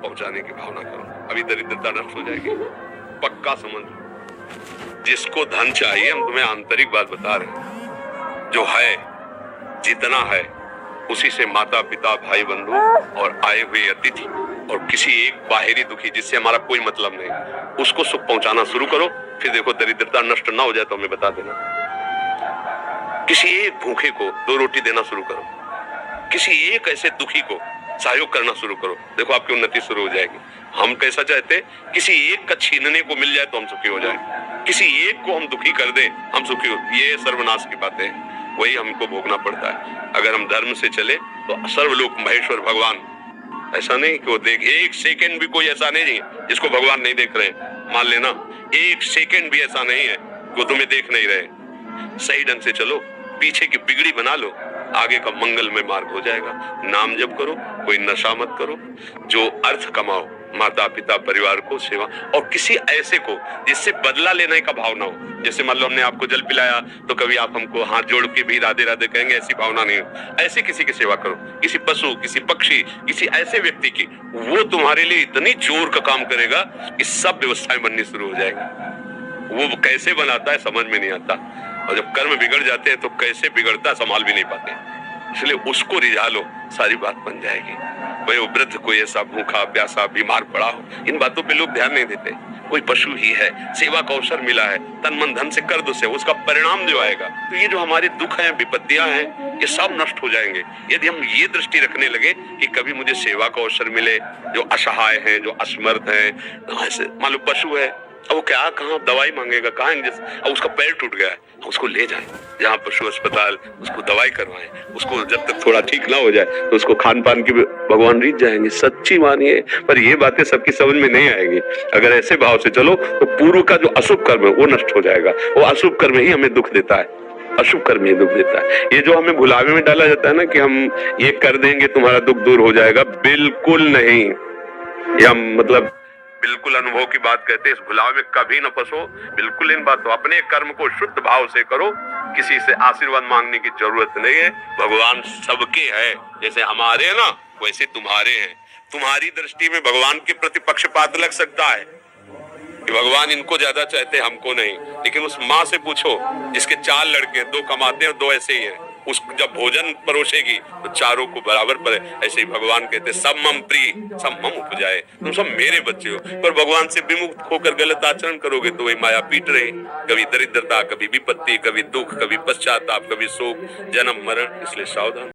पहुंचाने की भावना करो, अभी दरिद्रता नष्ट हो जाएगी। पक्का समझ लो, जिसको धन चाहिए, हम तुम्हें आंतरिक बात बता रहे हैं, जो है जितना है उसी से माता पिता भाई बंधु और आए हुए अतिथि और किसी एक बाहरी दुखी जिससे हमारा कोई मतलब नहीं, उसको सुख पहुंचाना शुरू करो। फिर देखो दरिद्रता नष्ट ना हो जाए तो हमें बता देना। किसी एक भूखे को 2 रोटी देना शुरू करो, किसी एक ऐसे दुखी को सहयोग करना शुरू करो, देखो आपकी उन्नति शुरू हो जाएगी। हम कैसा चाहते, किसी एक का छीनने को मिल जाए तो हम सुखी हो जाए, किसी एक को हम दुखी कर दे हम सुखी हो, ये सर्वनाश की बातें हैं, वही हमको भोगना पड़ता है। अगर हम धर्म से चले तो सर्वलोक महेश्वर भगवान, ऐसा नहीं कि वो देख, एक सेकंड भी कोई ऐसा नहीं है जिसको भगवान नहीं देख रहे। मान लेना, एक सेकंड भी ऐसा नहीं है वो तुम्हें देख नहीं रहे। सही ढंग से चलो, पीछे की बिगड़ी बना लो, आगे का मंगलमय मार्ग हो जाएगा। नाम जप करो, कोई नशा मत करो, जो अर्थ कमाओ, माता पिता परिवार को सेवा, और किसी ऐसे को जिससे बदला लेने का भाव ना हो। जैसे मान लो हमने आपको जल पिलाया तो कभी आप हमको हाथ जोड़ के भी राधे राधे कहेंगे, ऐसी भावना नहीं हो। ऐसे किसी की सेवा करो, किसी पशु, किसी पक्षी, किसी ऐसे व्यक्ति की, वो तुम्हारे लिए इतनी जोर का काम करेगा कि सब व्यवस्थाएं बननी शुरू हो जाएगी। वो कैसे बनाता है समझ में नहीं आता, और जब कर्म बिगड़ जाते हैं तो कैसे बिगड़ता संभाल भी नहीं पाते, इसलिए उसको रिझा लो, सारी बात बन जाएगी। भाई वो वृद्ध कोई ऐसा भूखा प्यासा बीमार पड़ा हो, इन बातों पे लोग ध्यान नहीं देते। कोई पशु ही है, सेवा का अवसर मिला है, तन मन धन से कर दो से, उसका परिणाम जो आएगा, तो ये जो हमारे दुख हैं, विपत्तियां हैं, ये सब नष्ट हो जाएंगे यदि हम ये दृष्टि रखने लगे कि कभी मुझे सेवा का अवसर मिले। जो असहाय हैं, जो असमर्थ हैं, ऐसे मान लो पशु है, अब वो क्या कहाँ दवाई मांगेगा, कहाँ इंजेक्शन, उसका पैर टूट गया है, उसको ले जाए जहाँ पशु अस्पताल, उसको दवाई करवाएं, उसको जब तक थोड़ा ठीक ना हो जाए तो उसको खान पान की भगवान रीत जाएंगे। सच्ची मानिए, पर ये बातें सबकी समझ में नहीं आएगी। अगर ऐसे भाव से चलो तो पूर्व का जो अशुभ कर्म है वो नष्ट हो जाएगा। वो अशुभ कर्म ही हमें दुख देता है, अशुभ कर्म ही दुख देता है। ये जो हमें भुलावे में डाला जाता है ना कि हम ये कर देंगे तुम्हारा दुख दूर हो जाएगा, बिल्कुल नहीं। या मतलब बिल्कुल अनुभव की बात कहते हैं, इस भुलावे में कभी न फंसो। बिल्कुल इन बातों, अपने कर्म को शुद्ध भाव से करो, किसी से आशीर्वाद मांगने की जरूरत नहीं है। भगवान सबके है, जैसे हमारे हैं ना वैसे तुम्हारे हैं। तुम्हारी दृष्टि में भगवान के प्रति पक्षपात लग सकता है कि भगवान इनको ज्यादा चाहते हैं हमको नहीं, लेकिन उस माँ से पूछो जिसके 4 लड़के, 2 कमाते हैं और 2 ऐसे ही हैं, उस जब भोजन परोसेगी तो चारों को बराबर पड़े। ऐसे ही भगवान कहते सब मम प्रिय सब मम उपजाए, तुम सब मेरे बच्चे हो। पर भगवान से विमुख होकर गलत आचरण करोगे तो वही माया पीट रही, कभी दरिद्रता, कभी विपत्ति, कभी दुख, कभी पश्चाताप, कभी शोक, जन्म मरण। इसलिए सावधान।